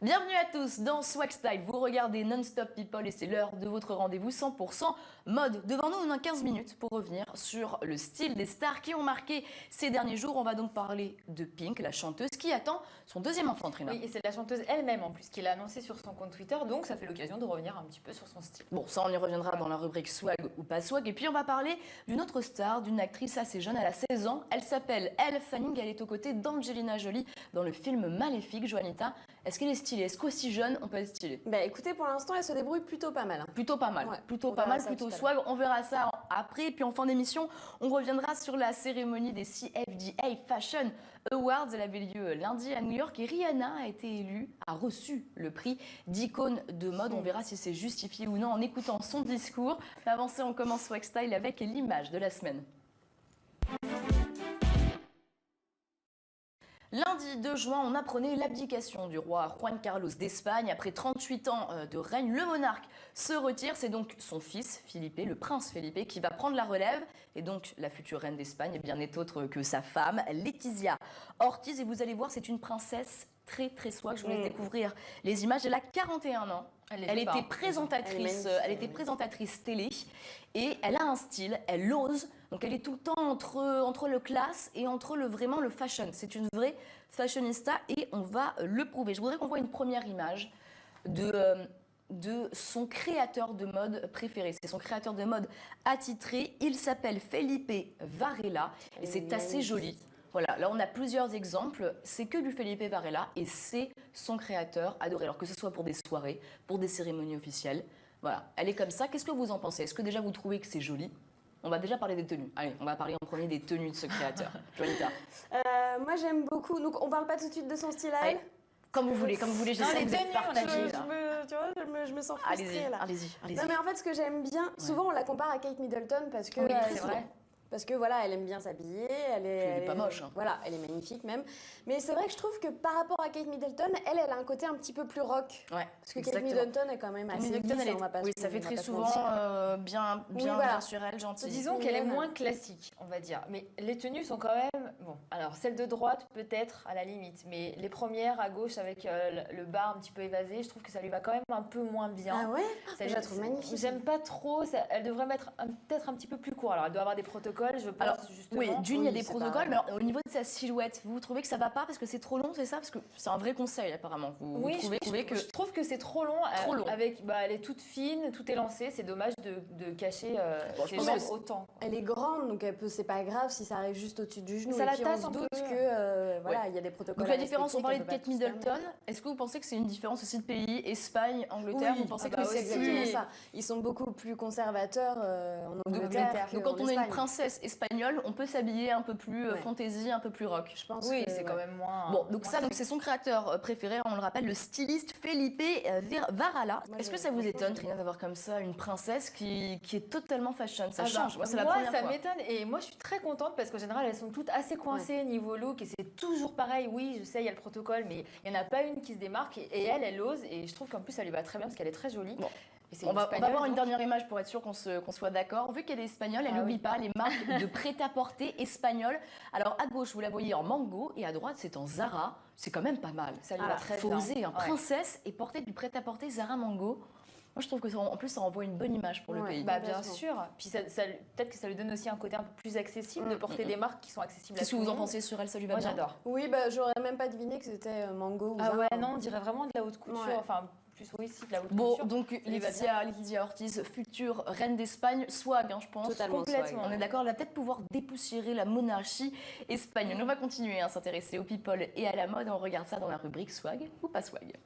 Bienvenue à tous dans Swag Style, vous regardez Non-Stop People et c'est l'heure de votre rendez-vous 100% mode. Devant nous, on a 15 minutes pour revenir sur le style des stars qui ont marqué ces derniers jours. On va donc parler de Pink, la chanteuse qui attend son deuxième enfant, Trina. Oui, et c'est la chanteuse elle-même en plus qui l'a annoncé sur son compte Twitter, donc ça fait l'occasion de revenir un petit peu sur son style. Bon, ça on y reviendra dans la rubrique Swag ou pas Swag. Et puis on va parler d'une autre star, d'une actrice assez jeune, elle a 16 ans. Elle s'appelle Elle Fanning, elle est aux côtés d'Angelina Jolie dans le film Maléfique. Joanita, est-ce qu'elle est stylée? Est-ce qu'aussi jeune, on peut être stylée? Bah écoutez, pour l'instant, elle se débrouille plutôt pas mal. Plutôt pas mal, Ouais, plutôt on pas verra mal, ça plutôt tout à swag. On verra ça après. Puis en fin d'émission, on reviendra sur la cérémonie des CFDA Fashion Awards. Elle avait lieu lundi à New York et Rihanna a été élue, a reçu le prix d'icône de mode. On verra si c'est justifié ou non en écoutant son discours. Mais avant ça, on commence Swag Style avec l'image de la semaine. Lundi 2 juin, on apprenait l'abdication du roi Juan Carlos d'Espagne. Après 38 ans de règne, le monarque se retire. C'est donc son fils, Felipe, le prince Felipe, qui va prendre la relève. Et donc, la future reine d'Espagne, eh bien, n'est autre que sa femme, Letizia Ortiz. Et vous allez voir, c'est une princesse très swag. Je vous laisse découvrir les images. Elle a 41 ans. Elle était présentatrice télé et elle a un style, elle ose. Donc elle est tout le temps entre le classe et entre vraiment le fashion. C'est une vraie fashionista et on va le prouver. Je voudrais qu'on voit une première image de son créateur de mode préféré. C'est son créateur de mode attitré. Il s'appelle Felipe Varela et c'est assez joli. Voilà, là on a plusieurs exemples, c'est que du Felipe Varela et c'est son créateur adoré. Alors que ce soit pour des soirées, pour des cérémonies officielles, voilà, elle est comme ça. Qu'est-ce que vous en pensez? Est-ce que déjà vous trouvez que c'est joli? On va déjà parler des tenues. Allez, on va parler en premier des tenues de ce créateur. Joanita. Moi j'aime beaucoup, donc on parle pas tout de suite de son style à elle? Comme vous voulez, je sais que vous êtes partagés. Je me sens frustrée là. Allez-y. Non mais en fait ce que j'aime bien, souvent on la compare à Kate Middleton parce que... Oui, c'est vrai. Parce que voilà, elle aime bien s'habiller, elle est pas moche. Hein. Voilà, elle est magnifique même. Mais c'est vrai que je trouve que par rapport à Kate Middleton, elle a un côté un petit peu plus rock. Ouais, parce que Kate Middleton est quand même assez lisse, oui, ça fait très souvent bien sur elle, gentille. Disons qu'elle est moins classique, on va dire. Mais les tenues sont quand même... Bon, alors celle de droite peut-être à la limite, mais les premières à gauche avec le bas un petit peu évasé, je trouve que ça lui va quand même un peu moins bien. Ah ouais? Je la trouve magnifique. J'aime pas trop, elle devrait mettre peut-être un petit peu plus court. Alors elle doit avoir des protocoles, je pense, alors, justement. Oui, il y a des protocoles, mais alors, au niveau de sa silhouette, vous trouvez que ça va pas parce que c'est trop long, c'est ça? Parce que c'est un vrai conseil apparemment. Je trouve que c'est trop long. Avec, elle est toute fine, tout est lancé. C'est dommage de cacher ses jambes autant. Elle est grande, donc c'est pas grave si ça arrive juste au-dessus du genou. Ça et la puis tasse on un se doute peu. que voilà, il y a des protocoles. Donc la différence, on parlait de Kate Middleton. Est-ce que vous pensez que c'est une différence aussi de pays, Espagne, Angleterre? Vous pensez que c'est exactement ça. Ils sont beaucoup plus conservateurs en Angleterre. Donc quand on est une princesse espagnole, on peut s'habiller un peu plus fantaisie, un peu plus rock. Je pense que c'est quand même moins... Bon, donc ça, c'est son créateur préféré, on le rappelle, le styliste Felipe Varela. Est-ce que ça vous étonne, Trina, d'avoir comme ça une princesse qui est totalement fashion? Ça change, moi c'est la première fois. Ça m'étonne et moi je suis très contente parce qu'en général elles sont toutes assez coincées niveau look et c'est toujours pareil. Oui, je sais, il y a le protocole, mais il n'y en a pas une qui se démarque et elle ose et je trouve qu'en plus ça lui va très bien parce qu'elle est très jolie. Bon. On va voir une dernière image pour être sûr qu'on soit d'accord. Vu qu'elle est espagnole, elle n'oublie pas les marques de prêt-à-porter espagnoles. Alors à gauche, vous la voyez en Mango et à droite, c'est en Zara. C'est quand même pas mal. Ça lui va très bien. Faut oser, princesse et porter du prêt-à-porter Zara Mango. Moi, je trouve que en plus, ça envoie une bonne image pour le pays. Bien sûr. Puis peut-être que ça lui donne aussi un côté un peu plus accessible de porter des marques qui sont accessibles à tout le monde. Qu'est-ce que vous en pensez sur elle? Ça lui va bien? Moi, j'adore. Oui, j'aurais même pas deviné que c'était Mango ou Zara. Ah ouais, non, on dirait vraiment de la haute couture. Enfin, plus de la haute couture. Donc Letizia Ortiz, future reine d'Espagne, swag, je pense. Totalement complètement. Swag. On est d'accord, elle va peut-être pouvoir dépoussiérer la monarchie espagnole. On va continuer à s'intéresser aux people et à la mode. On regarde ça dans la rubrique swag ou pas swag.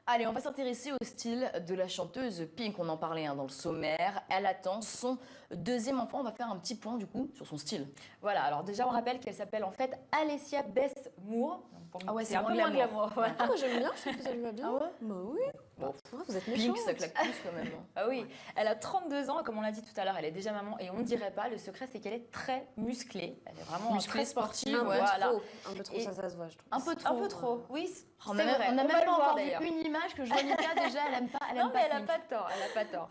Allez, on va s'intéresser au style de la chanteuse Pink. On en parlait dans le sommaire. Elle attend son deuxième enfant. On va faire un petit point du coup sur son style. Voilà, alors déjà on rappelle qu'elle s'appelle en fait Alessia Bess Moore. Ah ouais, c'est un peu moins glamour. J'aime bien, je trouve que ça lui va bien. Ah ouais? Bah oui. Bon, Vous êtes Pink, méchante. ça claque plus quand même. Ah oui, elle a 32 ans, et comme on l'a dit tout à l'heure, elle est déjà maman et on ne dirait pas. Le secret, c'est qu'elle est très musclée. Elle est vraiment Musclée, très sportive. sportive, ouais. Voilà. Un peu trop, Et- ça se voit, je trouve. Un peu trop. Un peu trop, oui. On c'est a vrai. même va pas le voir, encore d'ailleurs. vu une image que Juanita, déjà, elle aime pas. Non, mais elle pas n'a pas tort, elle a pas tort.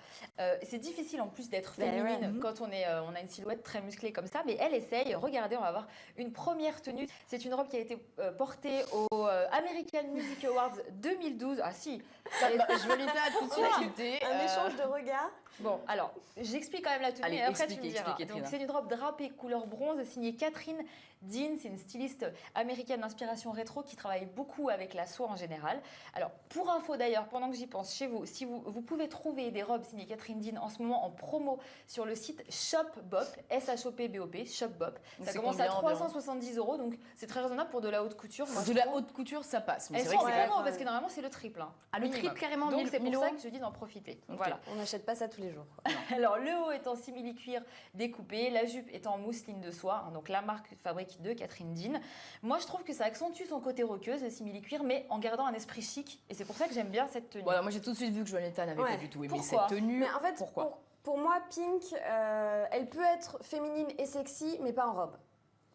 C'est difficile en plus d'être Ben ouais. féminine quand on a une silhouette très musclée comme ça, mais elle essaye. Regardez, on va voir une première tenue. C'est une robe qui a été portée au American Music Awards 2012. Ah si. Juanita a tout de suite tilté. Un échange de regards. Bon, alors, j'explique quand même la tenue Allez, et après tu me expliquez, diras. expliquez, Donc, Trina. c'est une robe drapée couleur bronze signée Catherine Dean. C'est une styliste américaine d'inspiration rétro qui travaille beaucoup avec la soie en général. Alors, pour info d'ailleurs, pendant que j'y pense chez vous, si vous pouvez trouver des robes signées Catherine Dean en ce moment en promo sur le site Shopbop, S-H-O-P-B-O-P, Shopbop. Ça C'est commence à combien environ 370 €, donc c'est très raisonnable pour de la haute couture. Moi, De je la trouve. haute couture, ça passe. Mais Elles c'est sont vrai en que c'est promo ouais. parce que normalement c'est le triple. Hein, Ah, le minimum. triple carrément, Donc 1000 c'est pour 1000 ça €. que je dis d'en profiter. Ok. Voilà. On n'achète pas ça tous les jours. quoi. Alors, le haut est en simili-cuir découpé, la jupe est en mousseline de soie, hein, donc la marque fabrique de Catherine Dean. Moi, je trouve que ça accentue son côté roqueuse, le simili-cuir, mais en gardant un esprit chic. Et c'est pour ça que j'aime bien cette tenue. Voilà, moi j'ai tout de suite vu que Juanita n'avait Ouais. pas du tout aimé Pourquoi cette tenue. Mais en fait, Pourquoi pour moi, Pink, elle peut être féminine et sexy, mais pas en robe.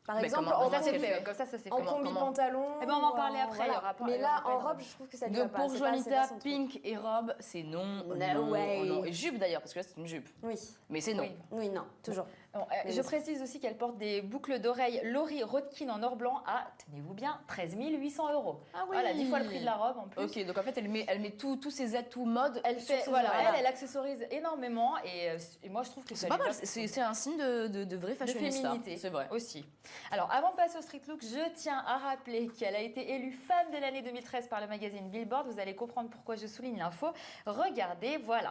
Par Mais exemple, comment- en, comment ça c'est qu'elle fait, fait comme ça c'est fait. en Comment- combi comment pantalon. Eh ben, on va en ou parler après, il y aura pas- Mais il y là, aura pas en de robe, robe. je trouve que ça lui Donc va pas. pour C'est pas Juanita, son truc. pink et robe, c'est non, No non, way. non. Et jupe d'ailleurs, parce que là c'est une jupe. Oui, Mais c'est non. Oui. oui, non, toujours. Bon, Mais je oui. précise aussi qu'elle porte des boucles d'oreilles Laurie Rodkin en or blanc à, tenez-vous bien, 13 800 €. Ah oui. Voilà, 10 fois le prix de la robe en plus. Ok, donc en fait elle met tous ses atouts mode. Elle sur fait, ses voilà, oreilles. elle accessorise énormément et moi je trouve que ça C'est pas lui mal, va c'est un signe de vrai de fashionista. féminité. C'est vrai. Aussi. Alors, avant de passer au street look, je tiens à rappeler qu'elle a été élue femme de l'année 2013 par le magazine Billboard. Vous allez comprendre pourquoi je souligne l'info. Regardez, voilà.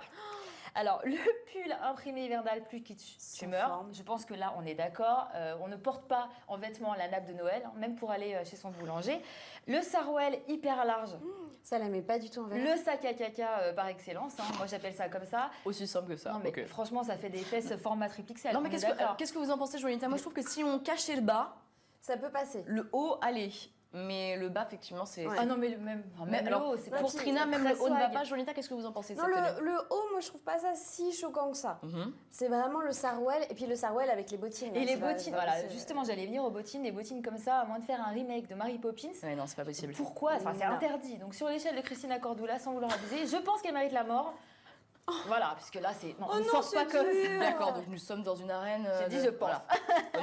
Alors, le pull imprimé hivernal plus kitsch Sans tumeur, forme. je pense que là, on est d'accord. On ne porte pas en vêtements la nappe de Noël, hein, même pour aller chez son boulanger. Le sarouel hyper large, Ça la met pas du tout en valeur. le sac à caca par excellence. Hein. Moi, j'appelle ça comme ça. Aussi simple que ça. Non, mais ok. franchement, ça fait des fesses format triple XL. Non mais on est d'accord. qu'est-ce que vous en pensez, Juanita? Moi je trouve que si on cachait le bas, Ça peut passer. le haut allez. Mais le bas, effectivement, c'est. Ouais. Ah non, mais même Mais le alors, haut, c'est non, pas Pour puis, Trina, même très le haut ne va swag. pas. Juanita, qu'est-ce que vous en pensez de Non, cette tenue le haut, moi je trouve pas ça si choquant que ça. Mhm. C'est vraiment le sarouel et puis le sarouel avec les bottines. Et hein, les c'est pas- bottines, c'est pas- voilà, c'est- justement, j'allais venir aux bottines, des bottines comme ça, à moins de faire un remake de Mary Poppins. Ouais, non, c'est pas possible. Pourquoi? Enfin, c'est Non. interdit. Donc, sur l'échelle de Christina Cordula, sans vouloir abuser, je pense qu'elle mérite la mort. Voilà, puisque là, c'est. Non, Oh on ne non, sort c'est pas comme dur. D'accord, donc nous sommes dans une arène. J'ai dit je pense.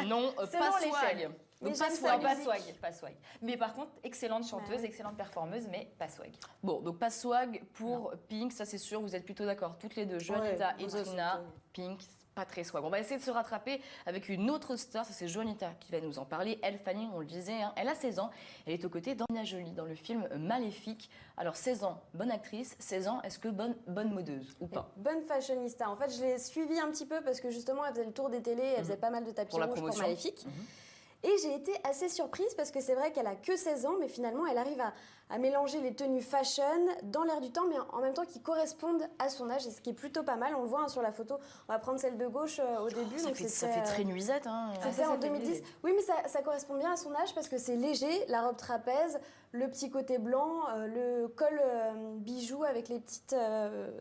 Non, Selon pas l'échelle. swag. Mais Donc pas j'aime ça, swag. Pas musique. swag, pas swag. Mais par contre, excellente chanteuse, Ouais. excellente performeuse, mais pas swag. Bon, donc pas swag pour Pink, ça c'est sûr, vous êtes plutôt d'accord toutes les deux, Juanita Ouais, et ça, Trina. c'est- Pink, pas très swag. On va essayer de se rattraper avec une autre star, ça c'est Juanita qui va nous en parler. Elle, Fanny, on le disait, hein, elle a 16 ans, elle est aux côtés d'Angelina Jolie dans le film Maléfique. Alors 16 ans, bonne actrice, 16 ans, est-ce que bonne modeuse ou pas? Bonne fashionista. En fait, je l'ai suivie un petit peu parce que justement, elle faisait le tour des télés, elle faisait pas mal de tapis Pour la rouges pour promotion. Maléfique. Mhm. Et j'ai été assez surprise parce que c'est vrai qu'elle a que 16 ans, mais finalement, elle arrive à mélanger les tenues fashion dans l'air du temps, mais en même temps qui correspondent à son âge, et ce qui est plutôt pas mal. On le voit hein, sur la photo. On va prendre celle de gauche au début. Ça donc fait, c'était, très nuisette. Hein. Ah, C'était ça en fait 2010. léger. Oui, mais ça correspond bien à son âge parce que c'est léger, la robe trapèze, le petit côté blanc, le col bijou avec les petites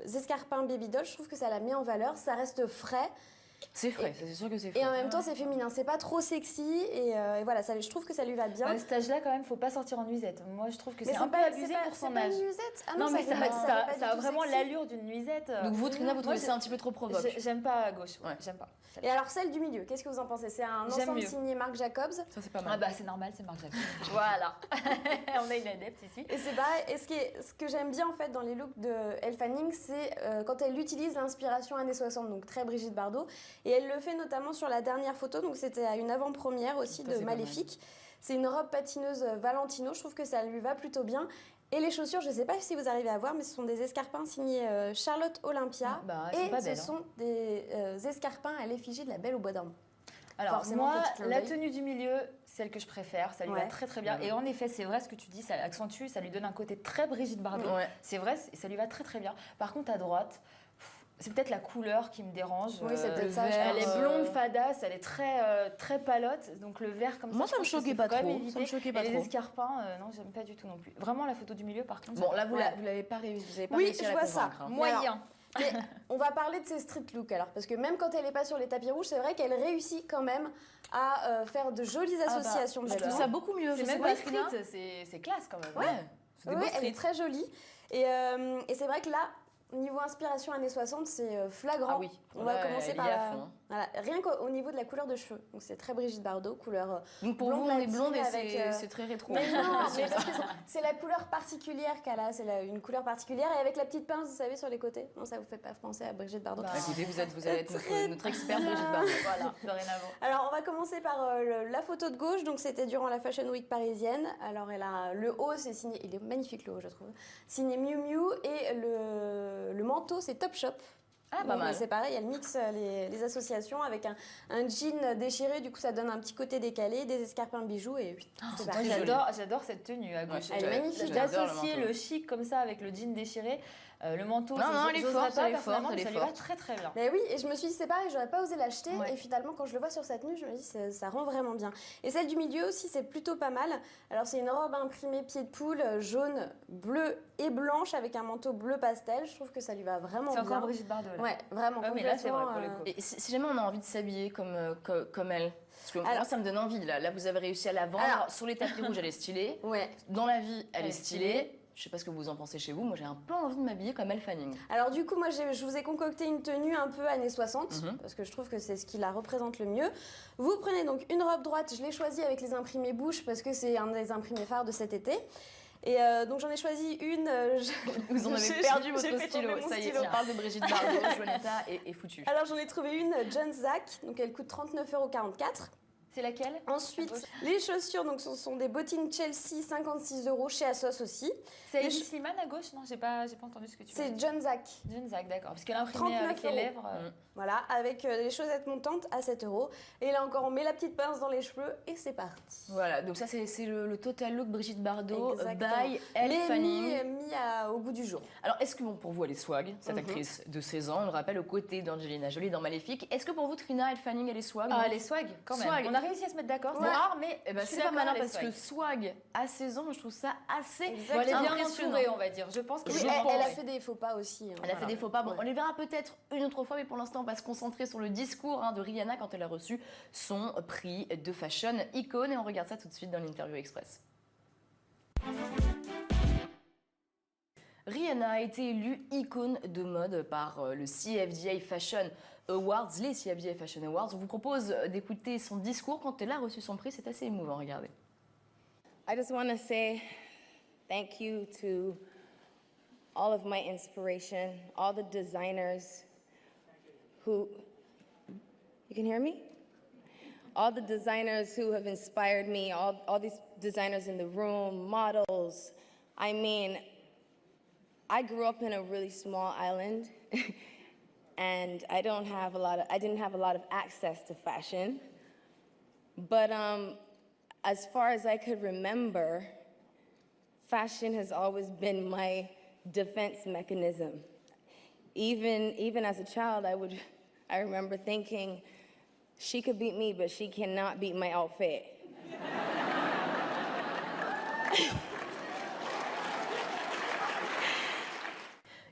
escarpins baby doll. Je trouve que ça la met en valeur. Ça reste frais C'est frais, ça, c'est sûr que c'est frais. et en même temps c'est féminin. C'est pas trop sexy et voilà, je trouve que ça lui va bien. À cet âge-là, quand même, faut pas sortir en nuisette. Moi, je trouve que Mais c'est un peu abusé pour c'est son pas âge. une nuisette. Ah Non, mais fait ça, pas- ça- fait pas ça du a tout vraiment sexy. l'allure d'une nuisette. Donc vous, Trina, vous trouvez Moi, ça un petit peu trop provoque? J'aime pas à gauche. Ouais. J'aime pas. Et alors celle du milieu, qu'est-ce que vous en pensez? C'est un J'aime ensemble mieux. signé Marc Jacobs. Ça c'est pas Ah mal. bah c'est normal, c'est Marc Jacobs. Voilà. On a une adepte ici. Et c'est pareil. Et ce que j'aime bien en fait dans les looks de Elle Fanning, c'est quand elle utilise l'inspiration années 60, donc très Brigitte Bardot. Et elle le fait notamment sur la dernière photo, donc c'était à une avant-première aussi Ça, de c'est pas Maléfique. C'est une robe patineuse Valentino, je trouve que ça lui va plutôt bien. Et les chaussures, je ne sais pas si vous arrivez à voir, mais ce sont des escarpins signés Charlotte Olympia. Bah, elles sont et pas ce belles, hein. sont des escarpins à l'effigie de la Belle au Bois dormant. Alors Forcément, moi, petit clin la d'œil. tenue du milieu, celle que je préfère, ça lui va Ouais. très très bien. Et en effet, c'est vrai ce que tu dis, ça accentue, ça lui donne un côté très Brigitte Bardot. Mm. Ouais. C'est vrai, ça lui va très très bien. Par contre, à droite, C'est peut-être la couleur qui me dérange. Oui, c'est peut-être le ça. vert, Elle est blonde, fadasse, elle est très palote, donc le vert comme Moi, ça. ça me je trouve que choquait c'est pas quand même trop. évité. Ça me choquait pas Et les trop. escarpins, non, j'aime pas du tout non plus. Vraiment, la photo du milieu, par contre. Bon, là, Ouais. vous l'avez pas réussi. Vous avez pas Oui, réussi à je la vois ça. convaincre, hein. moyen. Mais on va parler de ses street looks alors, parce que même quand elle n'est pas sur les tapis rouges, c'est vrai qu'elle réussit quand même à faire de jolies associations de Je trouve couleurs. ça beaucoup mieux. C'est Je sais même pas, pas Trina. street, c'est classe quand même. Ouais. C'est des Oui, beaux elle est streets. très jolie. Et c'est vrai que là, niveau inspiration années 60, c'est flagrant. Ah oui. On va Là, commencer elle y par est à fond, hein. voilà, rien qu'au niveau de la couleur de cheveux. Donc c'est très Brigitte Bardot, couleur. Donc pour Blonde vous, on est latine blonde et avec, c'est très rétro. Mais non, mais parce que c'est la couleur particulière qu'elle a. C'est une couleur particulière et avec la petite pince, vous savez, sur les côtés. Non, ça vous fait pas penser à Brigitte Bardot. Bah, Écoutez, vous allez être Très notre experte bien. Brigitte Bardot. Voilà, dorénavant. Alors, on va commencer par la photo de gauche. Donc, c'était durant la Fashion Week parisienne. Alors, elle a le haut, c'est signé. Il est magnifique le haut, je trouve. Signé Miu Miu et le manteau, c'est Topshop. Ah, pas Donc, mal. c'est pareil, elle mixe les associations avec un jean déchiré. Du coup, ça donne un petit côté décalé, des escarpins bijoux et c'est c'est parti. très joli. J'adore cette tenue à gauche. Ouais, Elle est magnifique. j'adore D'associer le manteau. le chic comme ça avec le jean déchiré, le manteau, Non, non, elle est j'oserais forte, pas elle est personnellement, forte, mais elle ça est lui va forte. très très bien. Mais oui, et je me suis dit, c'est pareil, j'aurais pas osé l'acheter. Ouais. Et finalement, quand je le vois sur cette tenue, je me dis, ça rend vraiment bien. Et celle du milieu aussi, c'est plutôt pas mal. Alors, c'est une robe imprimée pied de poule, jaune, bleu et blanche avec un manteau bleu pastel. Je trouve que ça lui va vraiment C'est bien. encore Brigitte Bardot là. Ouais, vraiment. Ah, mais là, c'est vrai, complètement, pour le coup. Et si jamais on a envie de s'habiller comme elle, parce que moi, Alors- ça me donne envie. Là, vous avez réussi à la vendre. Alors- Sur les tapis rouges, elle est stylée. Ouais. Dans la vie, elle Elle est est stylée. Je sais pas ce que vous en pensez chez vous. Moi, j'ai un peu envie de m'habiller comme Elle Fanning. Alors du coup, moi, je vous ai concocté une tenue un peu années 60, Mhm. parce que je trouve que c'est ce qui la représente le mieux. Vous prenez donc une robe droite, je l'ai choisie avec les imprimés bouche, parce que c'est un des imprimés phares de cet été. Et donc j'en ai choisi une... Vous en avez J'ai- perdu j'ai votre fait stylo. tomber mon Ça y est, stylo. on parle de Brigitte Bardot. Juanetta est foutue. Alors j'en ai trouvé une John Zack, donc elle coûte 39,44 €. C'est laquelle? Ensuite, À gauche. les chaussures, donc ce sont des bottines Chelsea, 56 € chez Asos aussi. C'est Les Heidi ch- Slimane à gauche? Non, j'ai pas entendu ce que tu as C'est dit. John Zack. John Zack, d'accord. Parce qu'elle a imprimé 39 avec les €. lèvres. Voilà, avec les chaussettes montantes à 7 €. Et là encore, on met la petite pince dans les cheveux et c'est parti. Voilà, donc ça, c'est le total look Brigitte Bardot Exactement. by Elle Mais Fanning. au goût du jour. Alors, est-ce que bon, pour vous, elle est swag, cette Mhm. actrice de 16 ans, on le rappelle, aux côtés d'Angelina Jolie dans Maléfique. Est-ce que pour vous, Trina, Elle Fanning, elle est swag Ah, non elle est swag quand même. Swag. On a réussi à se mettre d'accord. Ouais. C'est rare, mais Eh ben, je suis c'est pas d'accord, malin elle est parce que swag à 16 ans, moi, je trouve ça assez Exactement. Bon, elle est bien impressionnant. entourée, on va dire. Je pense que Oui, Je elle, pense, elle a ouais. fait des faux pas aussi. hein. Elle a fait des faux pas. Bon, Ouais. on les verra peut-être une autre fois, mais pour l'instant, on va se concentrer sur le discours de Rihanna quand elle a reçu son prix de Fashion Icon. Et on regarde ça tout de suite dans l'Interview Express. Rihanna a été élue icône de mode par le CFDA Fashion Awards, les CFDA Fashion Awards. On vous propose d'écouter son discours quand elle a reçu son prix. C'est assez émouvant, regardez. I just want to say thank you to all of my inspiration, all the designers who. You can hear me? All the designers who have inspired me, all these designers in the room, models. I mean, I grew up in a really small island and I didn't have a lot of access to fashion. But as far as I could remember, fashion has always been my defense mechanism. Even as a child, I remember thinking, she could beat me, but she cannot beat my outfit.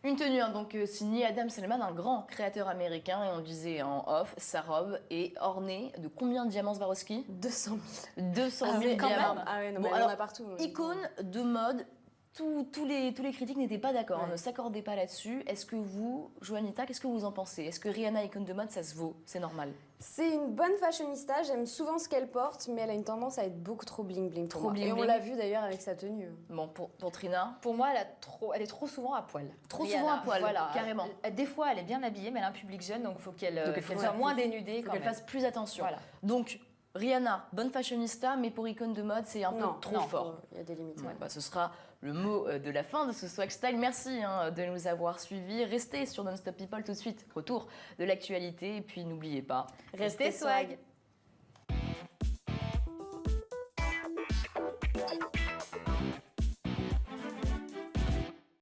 Une tenue donc signée Adam Selman, un grand créateur américain, et on le disait en off, sa robe est ornée de combien de diamants Swarovski? 200 000. 200 Ah 000 oui, quand diamants. même. Ah ouais, non, Bon, mais il y en alors, a partout. Icône de mode, tous les critiques n'étaient pas d'accord, Ouais. ne s'accordaient pas là-dessus. Est-ce que vous, Juanita, qu'est-ce que vous en pensez? Est-ce que Rihanna, icône de mode, ça se vaut? C'est normal? C'est une bonne fashionista, j'aime souvent ce qu'elle porte, mais elle a une tendance à être beaucoup trop bling-bling. pour Trop moi. Et on bling-bling. l'a vu d'ailleurs avec sa tenue. Bon, pour Trina, Pour moi, elle est trop souvent à poil. Trop Rihanna, souvent à poil, voilà. carrément. Des fois, elle est bien habillée, mais elle a un public jeune, donc il faut qu'elle Donc, il faut soit faire- moins dénudée il faut quand qu'elle même. fasse plus attention. Voilà. Donc, Rihanna, bonne fashionista, mais pour icône de mode, c'est un peu trop fort. Il y a des limites. Ouais, bah, ce sera le mot de la fin de ce Swag Style. Merci de nous avoir suivis. Restez sur Non-Stop People tout de suite. Retour de l'actualité. Et puis n'oubliez pas, Restez swag.